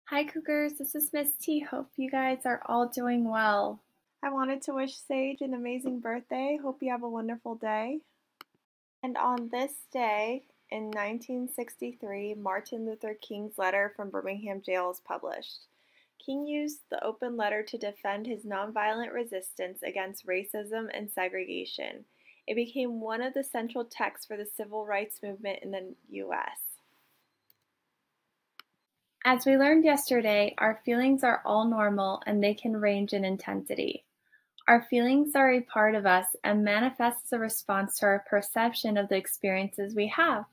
Hi, Cougars. This is Miss T. Hope you guys are all doing well. I wanted to wish Sage an amazing birthday. Hope you have a wonderful day. And on this day in 1963, Martin Luther King's letter from Birmingham jail is published. King used the open letter to defend his nonviolent resistance against racism and segregation. It became one of the central texts for the civil rights movement in the U.S. As we learned yesterday, our feelings are all normal and they can range in intensity. Our feelings are a part of us and manifest as a response to our perception of the experiences we have.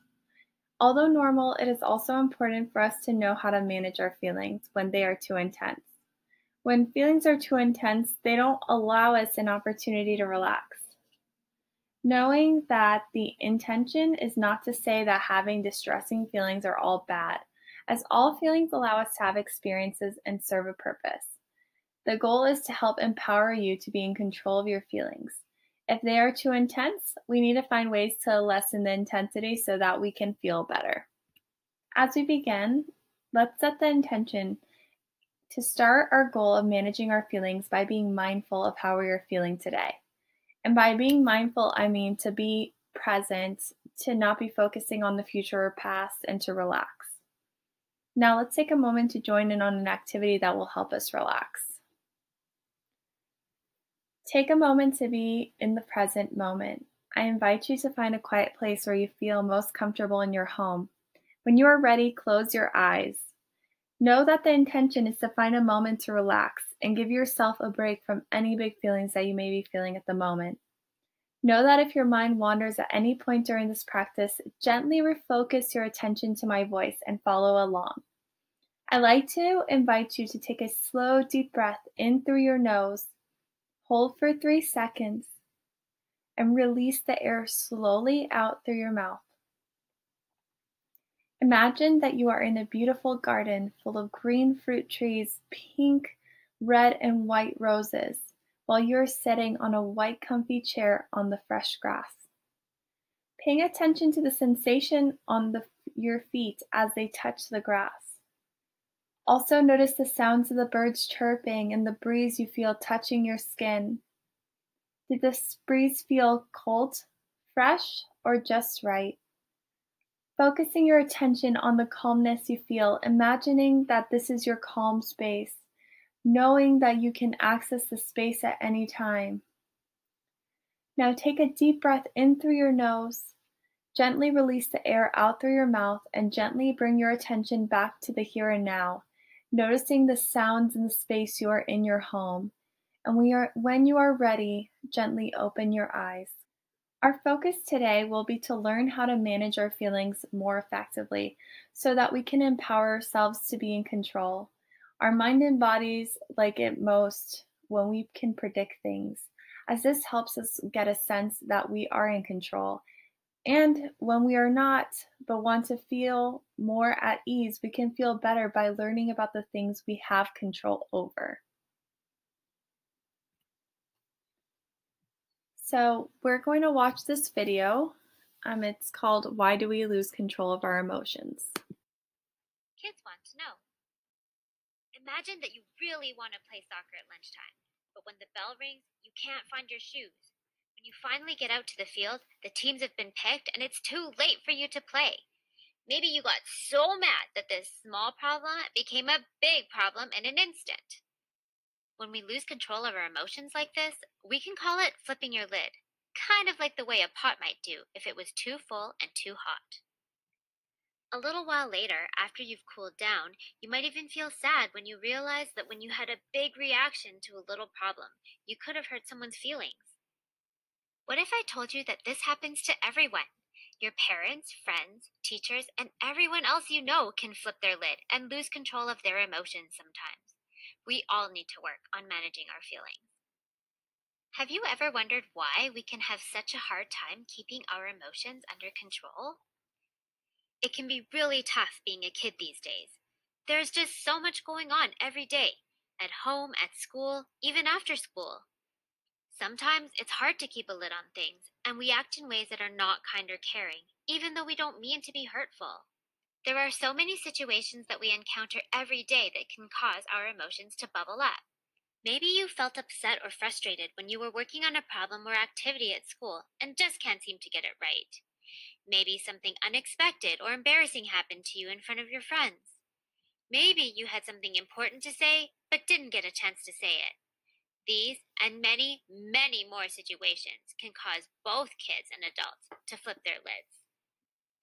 Although normal, it is also important for us to know how to manage our feelings when they are too intense. When feelings are too intense, they don't allow us an opportunity to relax. Knowing that the intention is not to say that having distressing feelings are all bad, as all feelings allow us to have experiences and serve a purpose. The goal is to help empower you to be in control of your feelings. If they are too intense, we need to find ways to lessen the intensity so that we can feel better. As we begin, let's set the intention to start our goal of managing our feelings by being mindful of how we are feeling today. And by being mindful, I mean to be present, to not be focusing on the future or past, and to relax. Now let's take a moment to join in on an activity that will help us relax. Take a moment to be in the present moment. I invite you to find a quiet place where you feel most comfortable in your home. When you are ready, close your eyes. Know that the intention is to find a moment to relax and give yourself a break from any big feelings that you may be feeling at the moment. Know that if your mind wanders at any point during this practice, gently refocus your attention to my voice and follow along. I like to invite you to take a slow, deep breath in through your nose, hold for 3 seconds, and release the air slowly out through your mouth. Imagine that you are in a beautiful garden full of green fruit trees, pink, red, and white roses, while you're sitting on a white comfy chair on the fresh grass. Paying attention to the sensation on your feet as they touch the grass. Also notice the sounds of the birds chirping and the breeze you feel touching your skin. Did this breeze feel cold, fresh, or just right? Focusing your attention on the calmness you feel, imagining that this is your calm space, knowing that you can access the space at any time. Now take a deep breath in through your nose, gently release the air out through your mouth, and gently bring your attention back to the here and now, noticing the sounds in the space you are in your home. And when you are ready, gently open your eyes. Our focus today will be to learn how to manage our feelings more effectively so that we can empower ourselves to be in control. Our mind and bodies like it most when we can predict things, as this helps us get a sense that we are in control. And when we are not, but want to feel more at ease, we can feel better by learning about the things we have control over. So we're going to watch this video. It's called Why Do We Lose Control of Our Emotions? Kids want to know. Imagine that you really want to play soccer at lunchtime, but when the bell rings, you can't find your shoes. When you finally get out to the field, the teams have been picked and it's too late for you to play. Maybe you got so mad that this small problem became a big problem in an instant. When we lose control of our emotions like this, we can call it flipping your lid, kind of like the way a pot might do if it was too full and too hot. A little while later, after you've cooled down, you might even feel sad when you realize that when you had a big reaction to a little problem, you could have hurt someone's feelings. What if I told you that this happens to everyone? Your parents, friends, teachers, and everyone else you know can flip their lid and lose control of their emotions sometimes. We all need to work on managing our feelings. Have you ever wondered why we can have such a hard time keeping our emotions under control? It can be really tough being a kid these days. There's just so much going on every day, at home, at school, even after school. Sometimes it's hard to keep a lid on things, and we act in ways that are not kind or caring, even though we don't mean to be hurtful. There are so many situations that we encounter every day that can cause our emotions to bubble up. Maybe you felt upset or frustrated when you were working on a problem or activity at school and just can't seem to get it right. Maybe something unexpected or embarrassing happened to you in front of your friends. Maybe you had something important to say but didn't get a chance to say it. These and many, many more situations can cause both kids and adults to flip their lids.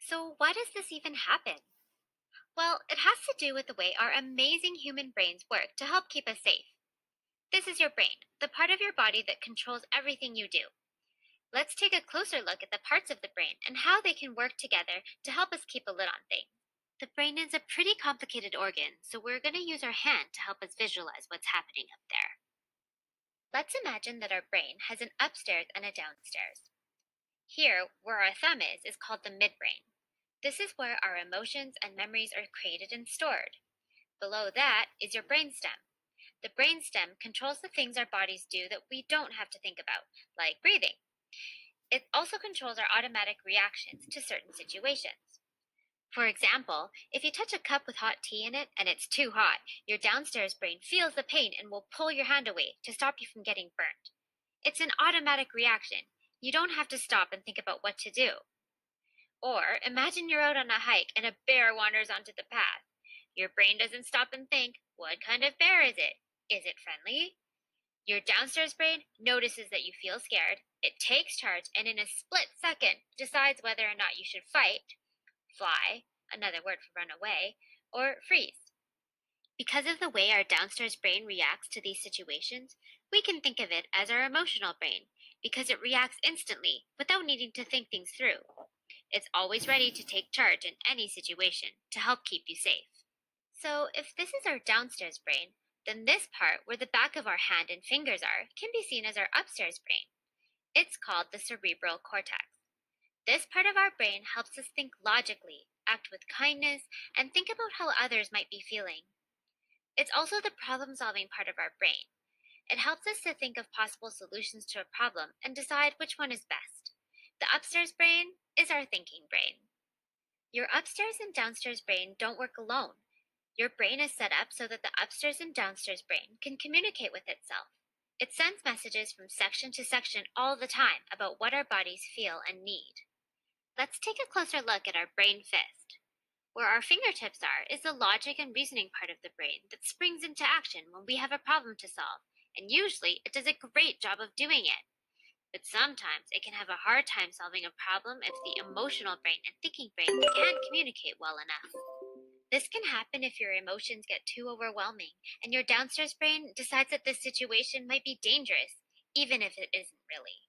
So why does this even happen? Well, it has to do with the way our amazing human brains work to help keep us safe. This is your brain, the part of your body that controls everything you do. Let's take a closer look at the parts of the brain and how they can work together to help us keep a lid on things. The brain is a pretty complicated organ, so we're going to use our hand to help us visualize what's happening up there. Let's imagine that our brain has an upstairs and a downstairs. Here, where our thumb is called the midbrain. This is where our emotions and memories are created and stored. Below that is your brainstem. The brainstem controls the things our bodies do that we don't have to think about, like breathing. It also controls our automatic reactions to certain situations. For example, if you touch a cup with hot tea in it and it's too hot, your downstairs brain feels the pain and will pull your hand away to stop you from getting burnt. It's an automatic reaction. You don't have to stop and think about what to do. Or imagine you're out on a hike and a bear wanders onto the path. Your brain doesn't stop and think, what kind of bear is it? Is it friendly? Your downstairs brain notices that you feel scared, it takes charge, and in a split second decides whether or not you should fight, fly, another word for run away, or freeze. Because of the way our downstairs brain reacts to these situations, we can think of it as our emotional brain, because it reacts instantly without needing to think things through. It's always ready to take charge in any situation to help keep you safe. So if this is our downstairs brain, then this part where the back of our hand and fingers are can be seen as our upstairs brain. It's called the cerebral cortex. This part of our brain helps us think logically, act with kindness, and think about how others might be feeling. It's also the problem-solving part of our brain. It helps us to think of possible solutions to a problem and decide which one is best. The upstairs brain is our thinking brain. Your upstairs and downstairs brain don't work alone. Your brain is set up so that the upstairs and downstairs brain can communicate with itself. It sends messages from section to section all the time about what our bodies feel and need. Let's take a closer look at our brain fist. Where our fingertips are is the logic and reasoning part of the brain that springs into action when we have a problem to solve, and usually it does a great job of doing it. But sometimes it can have a hard time solving a problem if the emotional brain and thinking brain can't communicate well enough. This can happen if your emotions get too overwhelming and your downstairs brain decides that this situation might be dangerous, even if it isn't really.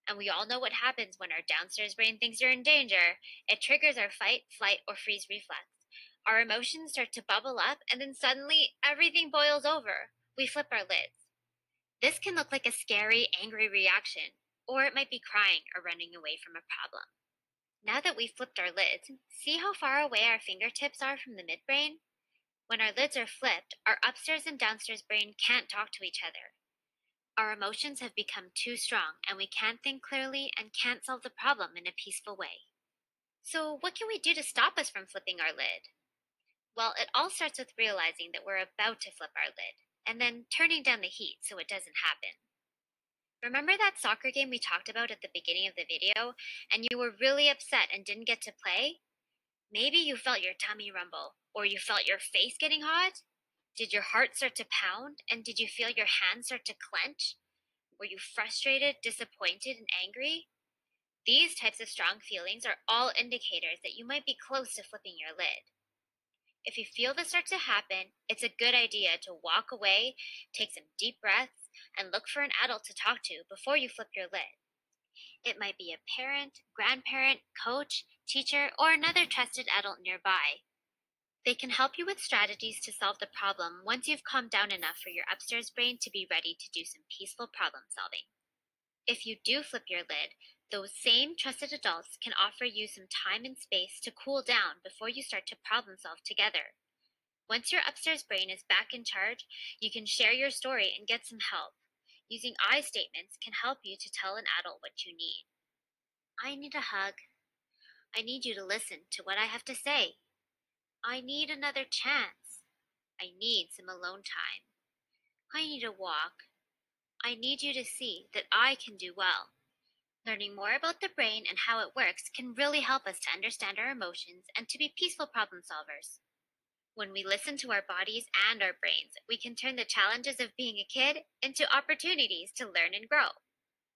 And we all know what happens when our downstairs brain thinks you're in danger. It triggers our fight, flight, or freeze reflex. Our emotions start to bubble up, and then suddenly everything boils over. We flip our lids. This can look like a scary, angry reaction, or it might be crying or running away from a problem. Now that we've flipped our lids, see how far away our fingertips are from the midbrain? When our lids are flipped, our upstairs and downstairs brain can't talk to each other. Our emotions have become too strong, and we can't think clearly and can't solve the problem in a peaceful way. So what can we do to stop us from flipping our lid? Well, it all starts with realizing that we're about to flip our lid, and then turning down the heat so it doesn't happen. Remember that soccer game we talked about at the beginning of the video, and you were really upset and didn't get to play? Maybe you felt your tummy rumble, or you felt your face getting hot? Did your heart start to pound, and did you feel your hands start to clench? Were you frustrated, disappointed, and angry? These types of strong feelings are all indicators that you might be close to flipping your lid. If you feel this start to happen, it's a good idea to walk away, take some deep breaths, and look for an adult to talk to before you flip your lid. It might be a parent, grandparent, coach, teacher, or another trusted adult nearby. They can help you with strategies to solve the problem once you've calmed down enough for your upstairs brain to be ready to do some peaceful problem solving. If you do flip your lid, those same trusted adults can offer you some time and space to cool down before you start to problem solve together. Once your upstairs brain is back in charge, you can share your story and get some help. Using I statements can help you to tell an adult what you need. I need a hug. I need you to listen to what I have to say. I need another chance. I need some alone time. I need a walk. I need you to see that I can do well. Learning more about the brain and how it works can really help us to understand our emotions and to be peaceful problem solvers. When we listen to our bodies and our brains, we can turn the challenges of being a kid into opportunities to learn and grow.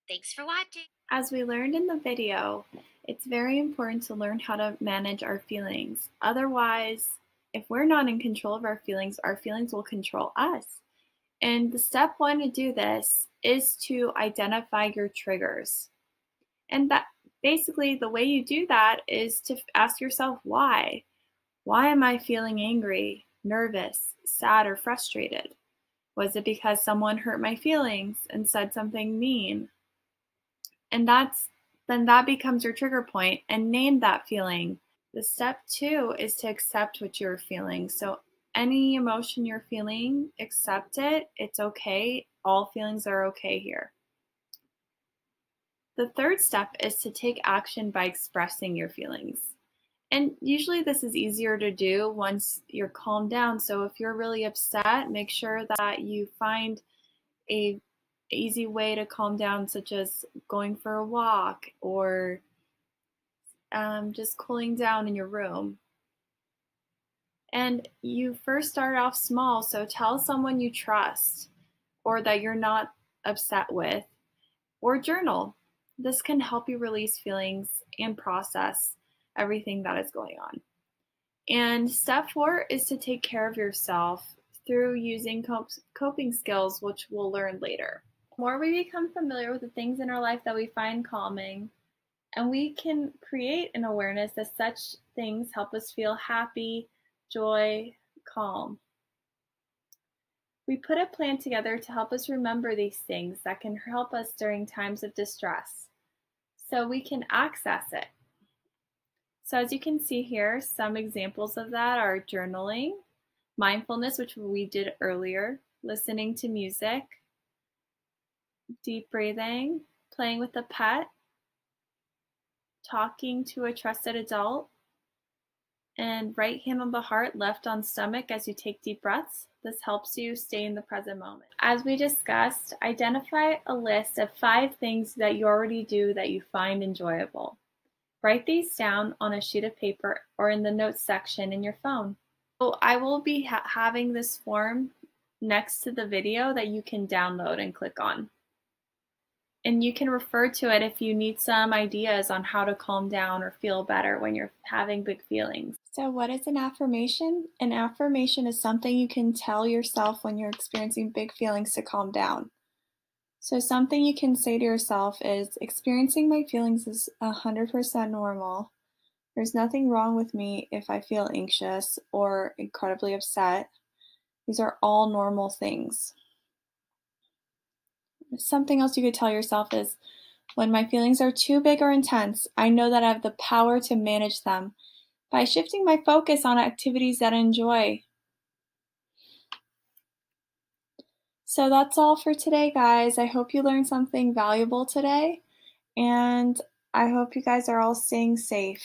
Thanks for watching. As we learned in the video, it's very important to learn how to manage our feelings. Otherwise, if we're not in control of our feelings will control us. And the step one to do this is to identify your triggers. And that basically the way you do that is to ask yourself why. Why am I feeling angry, nervous, sad, or frustrated? Was it because someone hurt my feelings and said something mean? And then that becomes your trigger point, and name that feeling. The step two is to accept what you're feeling. So any emotion you're feeling, accept it. It's okay. All feelings are okay here. The third step is to take action by expressing your feelings. And usually this is easier to do once you're calmed down. So if you're really upset, make sure that you find a easy way to calm down, such as going for a walk or just cooling down in your room. And you first start off small, so tell someone you trust or that you're not upset with, or journal. This can help you release feelings and process everything that is going on. And step 4 is to take care of yourself through using coping skills, which we'll learn later. The more we become familiar with the things in our life that we find calming, and we can create an awareness that such things help us feel happy, joy, calm. We put a plan together to help us remember these things that can help us during times of distress, so we can access it. So as you can see here, some examples of that are journaling, mindfulness, which we did earlier, listening to music, deep breathing, playing with a pet, talking to a trusted adult, and right hand on the heart, left on stomach as you take deep breaths. This helps you stay in the present moment. As we discussed, identify a list of 5 things that you already do that you find enjoyable. Write these down on a sheet of paper or in the notes section in your phone. So I will be having this form next to the video that you can download and click on. And you can refer to it if you need some ideas on how to calm down or feel better when you're having big feelings. So what is an affirmation? An affirmation is something you can tell yourself when you're experiencing big feelings to calm down. So something you can say to yourself is, experiencing my feelings is 100% normal. There's nothing wrong with me if I feel anxious or incredibly upset. These are all normal things. Something else you could tell yourself is, when my feelings are too big or intense, I know that I have the power to manage them by shifting my focus on activities that I enjoy. So that's all for today, guys. I hope you learned something valuable today, and I hope you guys are all staying safe.